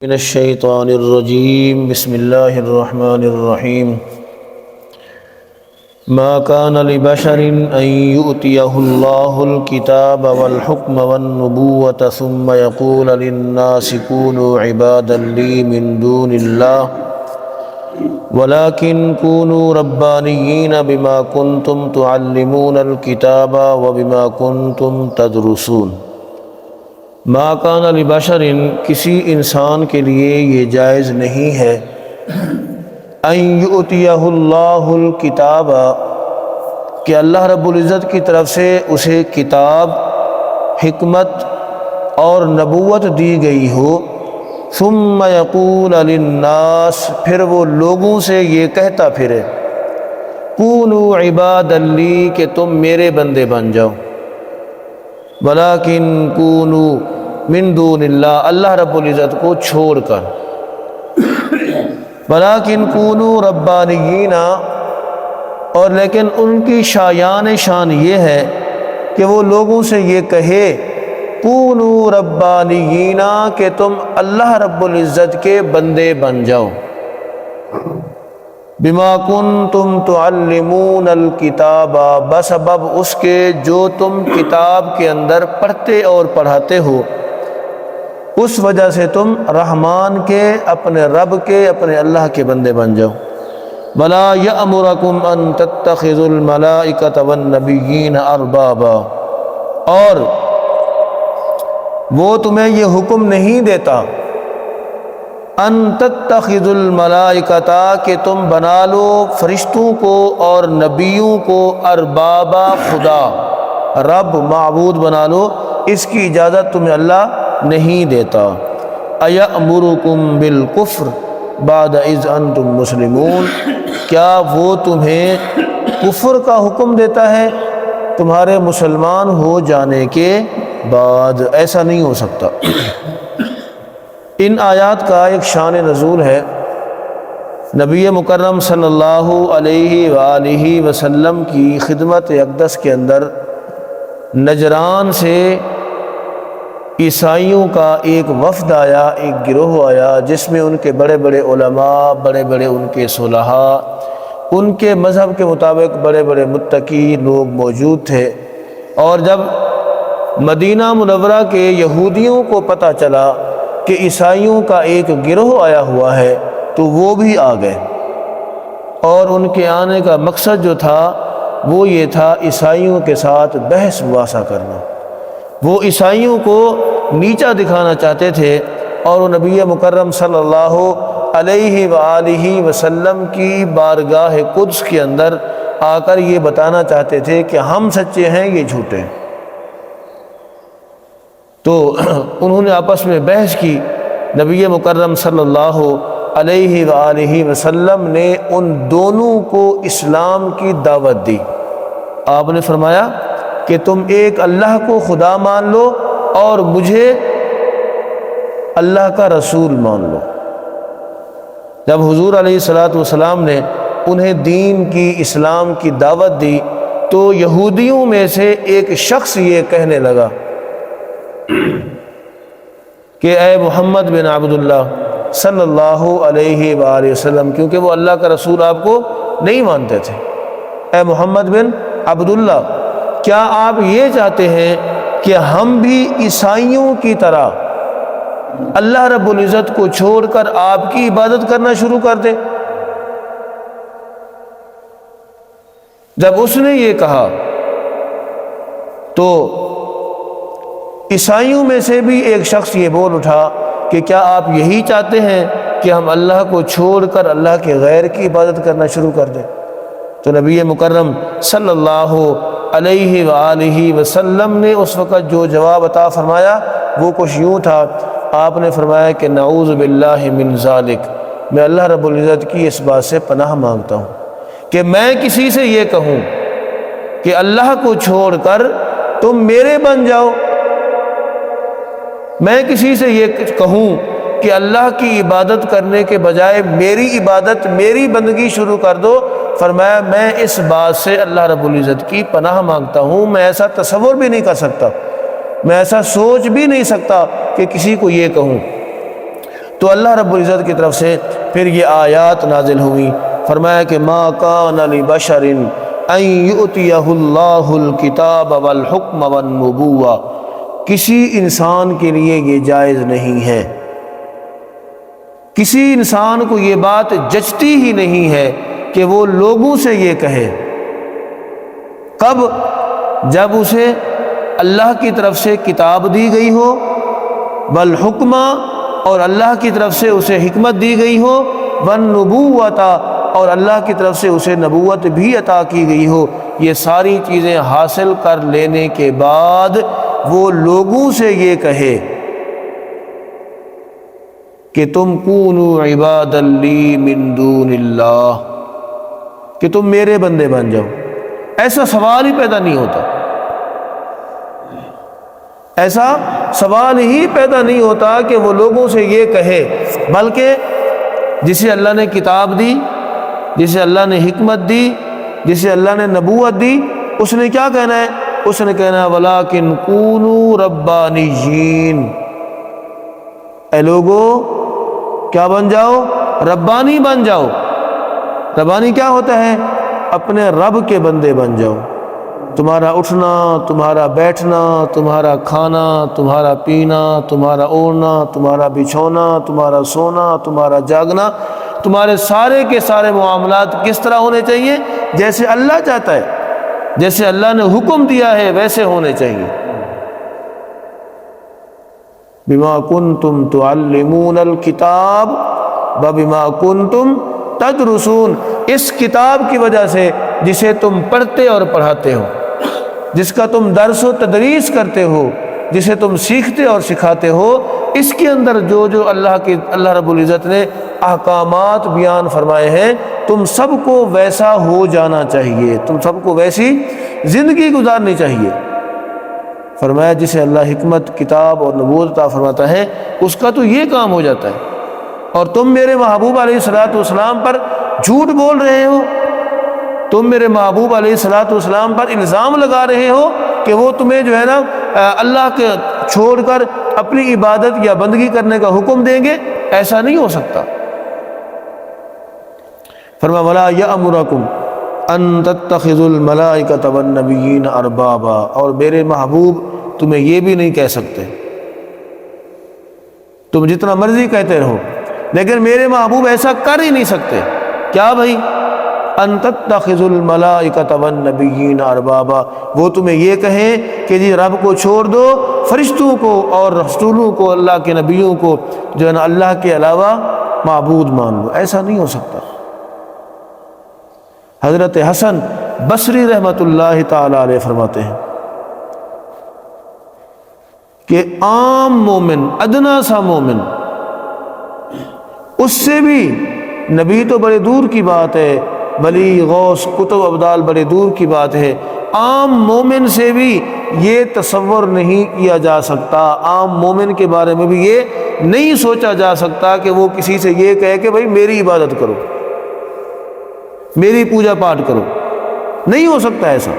من الشیطان الرجیم بسم اللہ الرحمن الرحیم ما كان لبشر ان يؤتيه الله الكتاب والحكم والنبوة ثم يقول للناس كونوا عبادا لي من دون الله ولكن كونوا ربانيين بما كنتم تعلمون الكتاب وبما كنتم تدرسون۔ ما کان لبشر، کسی انسان کے لیے یہ جائز نہیں ہے، ان یؤتیہ اللہ الکتاب، کہ اللہ رب العزت کی طرف سے اسے کتاب، حکمت اور نبوت دی گئی ہو، ثم یقول للناس، پھر وہ لوگوں سے یہ کہتا پھرے، کونوا عبادا لی، کہ تم میرے بندے بن جاؤ، ولیکن کونوا من دون اللہ، اللہ رب العزت کو چھوڑ کر، ولیکن کونوا ربانیین، اور لیکن ان کی شان یہ ہے کہ وہ لوگوں سے یہ کہے، کونوا ربانیین، کہ تم اللہ رب العزت کے بندے بن جاؤ، بما کنتم تعلمون الکتاب، بسبب اس کے جو تم کتاب کے اندر پڑھتے اور پڑھاتے ہو، اس وجہ سے تم رحمان کے، اپنے رب کے، اپنے اللہ کے بندے بن جاؤ۔ ولا یأمرکم ان تتخذوا الملائکۃ والنبیین اربابا، اور وہ تمہیں یہ حکم نہیں دیتا، ان تتخذوا الملائکۃ، کہ تم بنا لو فرشتوں کو اور نبیوں کو اربابا، خدا، رب، معبود بنا لو، اس کی اجازت تمہیں اللہ نہیں دیتا۔ ایأمرکم بالکفر بعد اذ انتم مسلمون، کیا وہ تمہیں کفر کا حکم دیتا ہے تمہارے مسلمان ہو جانے کے بعد؟ ایسا نہیں ہو سکتا۔ ان آیات کا ایک شان نزول ہے، نبی مکرم صلی اللہ علیہ وآلہ وسلم کی خدمت اقدس کے اندر نجران سے عیسائیوں کا ایک وفد آیا، ایک گروہ آیا، جس میں ان کے بڑے بڑے علماء، بڑے بڑے ان کے صلحاء، ان کے مذہب کے مطابق بڑے بڑے متقی لوگ موجود تھے۔ اور جب مدینہ منورہ کے یہودیوں کو پتہ چلا کہ عیسائیوں کا ایک گروہ آیا ہوا ہے تو وہ بھی آ گئے، اور ان کے آنے کا مقصد جو تھا وہ یہ تھا عیسائیوں کے ساتھ بحث مباحثہ کرنا۔ وہ عیسائیوں کو نیچا دکھانا چاہتے تھے، اور وہ نبی مکرم صلی اللہ علیہ وآلہ وسلم کی بارگاہ قدس کے اندر آ کر یہ بتانا چاہتے تھے کہ ہم سچے ہیں، یہ جھوٹے ہیں۔ تو انہوں نے آپس میں بحث کی، نبی مکرم صلی اللہ علیہ وآلہ وسلم نے ان دونوں کو اسلام کی دعوت دی۔ آپ نے فرمایا کہ تم ایک اللہ کو خدا مان لو اور مجھے اللہ کا رسول مان لو۔ جب حضور علیہ السلام نے انہیں دین کی، اسلام کی دعوت دی، تو یہودیوں میں سے ایک شخص یہ کہنے لگا کہ اے محمد بن عبداللہ صلی اللہ علیہ وآلہ وسلم، کیونکہ وہ اللہ کا رسول آپ کو نہیں مانتے تھے، اے محمد بن عبداللہ، کیا آپ یہ چاہتے ہیں کہ ہم بھی عیسائیوں کی طرح اللہ رب العزت کو چھوڑ کر آپ کی عبادت کرنا شروع کر دیں؟ جب اس نے یہ کہا تو عیسائیوں میں سے بھی ایک شخص یہ بول اٹھا کہ کیا آپ یہی چاہتے ہیں کہ ہم اللہ کو چھوڑ کر اللہ کے غیر کی عبادت کرنا شروع کر دیں؟ تو نبی مکرم صلی اللہ علیہ وآلہ وسلم نے اس وقت جو جواب عطا فرمایا وہ کچھ یوں تھا، آپ نے فرمایا کہ نعوذ باللہ من ذالک، میں اللہ رب العزت کی اس بات سے پناہ مانگتا ہوں کہ میں کسی سے یہ کہوں کہ اللہ کو چھوڑ کر تم میرے بن جاؤ، میں کسی سے یہ کہوں کہ اللہ کی عبادت کرنے کے بجائے میری عبادت، میری بندگی شروع کر دو، فرمایا میں اس بات سے اللہ رب العزت کی پناہ مانگتا ہوں، میں ایسا تصور بھی نہیں کر سکتا، میں ایسا سوچ بھی نہیں سکتا کہ کسی کو یہ کہوں۔ تو اللہ رب العزت کی طرف سے پھر یہ آیات نازل ہوئی، فرمایا کہ ما کان لبشر ان یؤتیہ اللہ الکتاب والحکم والنبوہ، کسی انسان کے لیے یہ جائز نہیں ہے، کسی انسان کو یہ بات جچتی ہی نہیں ہے کہ وہ لوگوں سے یہ کہے۔ کب؟ جب اسے اللہ کی طرف سے کتاب دی گئی ہو، والحکمہ، اور اللہ کی طرف سے اسے حکمت دی گئی ہو، والنبوۃ، اور اللہ کی طرف سے اسے نبوت بھی عطا کی گئی ہو۔ یہ ساری چیزیں حاصل کر لینے کے بعد وہ لوگوں سے یہ کہے کہ تم کونوا عبادا لی من دون اللہ، کہ تم میرے بندے بن جاؤ۔ ایسا سوال ہی پیدا نہیں ہوتا، ایسا سوال ہی پیدا نہیں ہوتا کہ وہ لوگوں سے یہ کہے، بلکہ جسے اللہ نے کتاب دی، جسے اللہ نے حکمت دی، جسے اللہ نے نبوت دی، اس نے کیا کہنا ہے؟ اس نے کہنا ہے وَلَٰكِن كُونُوا رَبَّانِيِّينَ، اے لوگو کیا بن جاؤ؟ ربانی بن جاؤ۔ ربانی کیا ہوتا ہے؟ اپنے رب کے بندے بن جاؤ۔ تمہارا اٹھنا، تمہارا بیٹھنا، تمہارا کھانا، تمہارا پینا، تمہارا اوڑھنا، تمہارا بچھونا، تمہارا سونا، تمہارا جاگنا، تمہارے سارے کے سارے معاملات کس طرح ہونے چاہیے؟ جیسے اللہ چاہتا ہے، جیسے اللہ نے حکم دیا ہے ویسے ہونے چاہیے۔ بما کنتم تعلمون الکتاب وبما کنتم تدرسون، اس کتاب کی وجہ سے جسے تم پڑھتے اور پڑھاتے ہو، جس کا تم درس و تدریس کرتے ہو، جسے تم سیکھتے اور سکھاتے ہو، اس کے اندر جو اللہ رب العزت نے احکامات بیان فرمائے ہیں، تم سب کو ویسا ہو جانا چاہیے، تم سب کو ویسی زندگی گزارنی چاہیے۔ فرمایا جسے اللہ حکمت، کتاب اور نبوت عطا فرماتا ہے، اس کا تو یہ کام ہو جاتا ہے، اور تم میرے محبوب علیہ الصلوۃ والسلام پر جھوٹ بول رہے ہو، تم میرے محبوب علیہ الصلوۃ والسلام پر الزام لگا رہے ہو کہ وہ تمہیں جو ہے نا اللہ کے چھوڑ کر اپنی عبادت یا بندگی کرنے کا حکم دیں گے، ایسا نہیں ہو سکتا۔ فرمایا وَلَا يَأْمُرَكُمْ أَن تَتَّخِذُوا الْمَلَائِكَةَ وَالنَّبِيِّينَ أَرْبَابًا، اور میرے محبوب تمہیں یہ بھی نہیں کہہ سکتے، تم جتنا مرضی کہتے رہو، لیکن میرے محبوب ایسا کر ہی نہیں سکتے۔ کیا بھائی؟ ان تتخذوا الملائکۃ والنبیین اربابا، وہ تمہیں یہ کہیں کہ جی رب کو چھوڑ دو، فرشتوں کو اور رسولوں کو، اللہ کے نبیوں کو جو ہے نا اللہ کے علاوہ معبود مان لو، ایسا نہیں ہو سکتا۔ حضرت حسن بصری رحمۃ اللہ تعالی علیہ فرماتے ہیں کہ عام مومن، ادنا سا مومن، اس سے بھی نبی تو بڑے دور کی بات ہے، ولی، غوث، کتب، ابدال بڑے دور کی بات ہے، عام مومن سے بھی یہ تصور نہیں کیا جا سکتا، عام مومن کے بارے میں بھی یہ نہیں سوچا جا سکتا کہ وہ کسی سے یہ کہے کہ بھائی میری عبادت کرو، میری پوجا پاٹ کرو، نہیں ہو سکتا ایسا،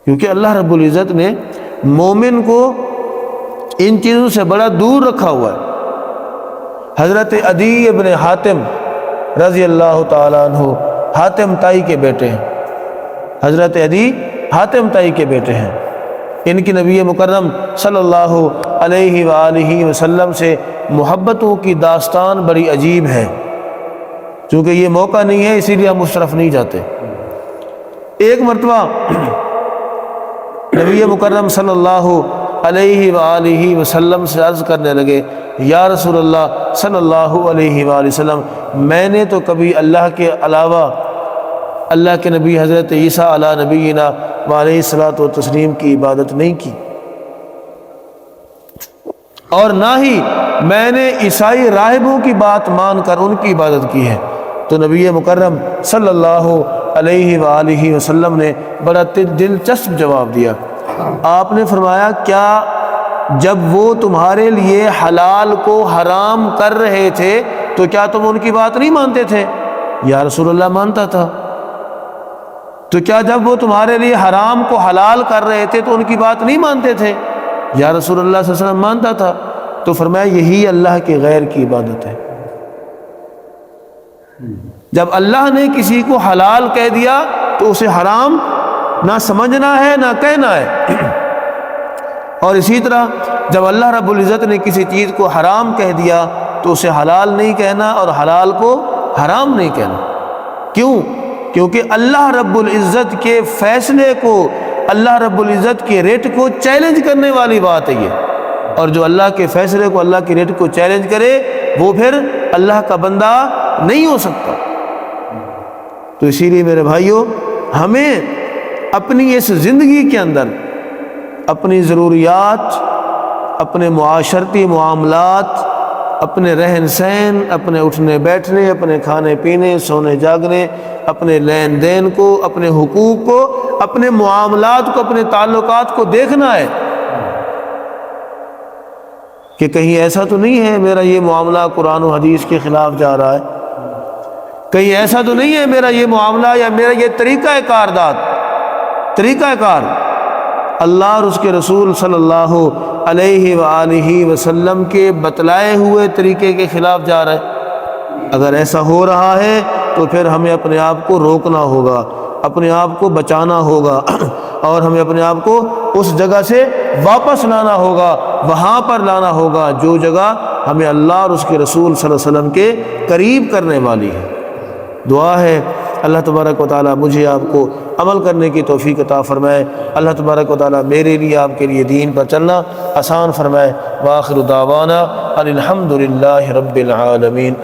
کیونکہ اللہ رب العزت نے مومن کو ان چیزوں سے بڑا دور رکھا ہوا ہے۔ حضرت عدی ابن حاتم رضی اللہ تعالیٰ عنہ حاتم تائی کے بیٹے ہیں، حضرت عدی حاتم تائی کے بیٹے ہیں، ان کی نبی مکرم صلی اللہ علیہ وآلہ وسلم سے محبتوں کی داستان بڑی عجیب ہے، چونکہ یہ موقع نہیں ہے اسی لیے ہم اس طرف نہیں جاتے۔ ایک مرتبہ نبی مکرم صلی اللہ علیہ وآلہ وسلم سے عرض کرنے لگے، یا رسول اللہ صلی اللہ علیہ وآلہ وسلم، میں نے تو کبھی اللہ کے علاوہ اللہ کے نبی حضرت عیسیٰ علیہ نبینا علیہ الصلوۃ والتسلیم کی عبادت نہیں کی، اور نہ ہی میں نے عیسائی راہبوں کی بات مان کر ان کی عبادت کی ہے۔ تو نبی مکرم صلی اللہ علیہ وآلہ وسلم نے بڑا دلچسپ جواب دیا۔ آپ نے فرمایا، کیا جب وہ تمہارے لیے حلال کو حرام کر رہے تھے تو کیا تم ان کی بات نہیں مانتے تھے؟ یا رسول اللہ مانتا تھا۔ تو کیا جب وہ تمہارے لیے حرام کو حلال کر رہے تھے تو ان کی بات نہیں مانتے تھے؟ یا رسول اللہ صلی اللہ علیہ وسلم مانتا تھا۔ تو فرمایا یہی اللہ کے غیر کی عبادت ہے۔ جب اللہ نے کسی کو حلال کہہ دیا تو اسے حرام نہ سمجھنا ہے نہ کہنا ہے، اور اسی طرح جب اللہ رب العزت نے کسی چیز کو حرام کہہ دیا تو اسے حلال نہیں کہنا اور حلال کو حرام نہیں کہنا۔ کیوں؟ کیونکہ اللہ رب العزت کے فیصلے کو، اللہ رب العزت کے ریٹ کو چیلنج کرنے والی بات ہے یہ، اور جو اللہ کے فیصلے کو، اللہ کی ریٹ کو چیلنج کرے وہ پھر اللہ کا بندہ نہیں ہو سکتا۔ تو اسی لیے میرے بھائیوں، ہمیں اپنی اس زندگی کے اندر اپنی ضروریات، اپنے معاشرتی معاملات، اپنے رہن سہن، اپنے اٹھنے بیٹھنے، اپنے کھانے پینے، سونے جاگنے، اپنے لین دین کو، اپنے حقوق کو، اپنے معاملات کو، اپنے تعلقات کو دیکھنا ہے کہ کہیں ایسا تو نہیں ہے میرا یہ معاملہ قرآن و حدیث کے خلاف جا رہا ہے، کہیں ایسا تو نہیں ہے میرا یہ معاملہ یا میرا یہ طریقہ کار اللہ اور اس کے رسول صلی اللہ علیہ وآلہ وسلم کے بتلائے ہوئے طریقے کے خلاف جا رہا ہے۔ اگر ایسا ہو رہا ہے تو پھر ہمیں اپنے آپ کو روکنا ہوگا، اپنے آپ کو بچانا ہوگا، اور ہمیں اپنے آپ کو اس جگہ سے واپس لانا ہوگا، وہاں پر لانا ہوگا جو جگہ ہمیں اللہ اور اس کے رسول صلی اللہ علیہ وسلم کے قریب کرنے والی ہے۔ دعا ہے اللہ تبارک و تعالیٰ مجھے آپ کو عمل کرنے کی توفیق عطا فرمائے، اللہ تبارک و تعالیٰ میرے لیے آپ کے لیے دین پر چلنا آسان فرمائے۔ وآخر دعوانا ان الحمد للہ رب العالمین۔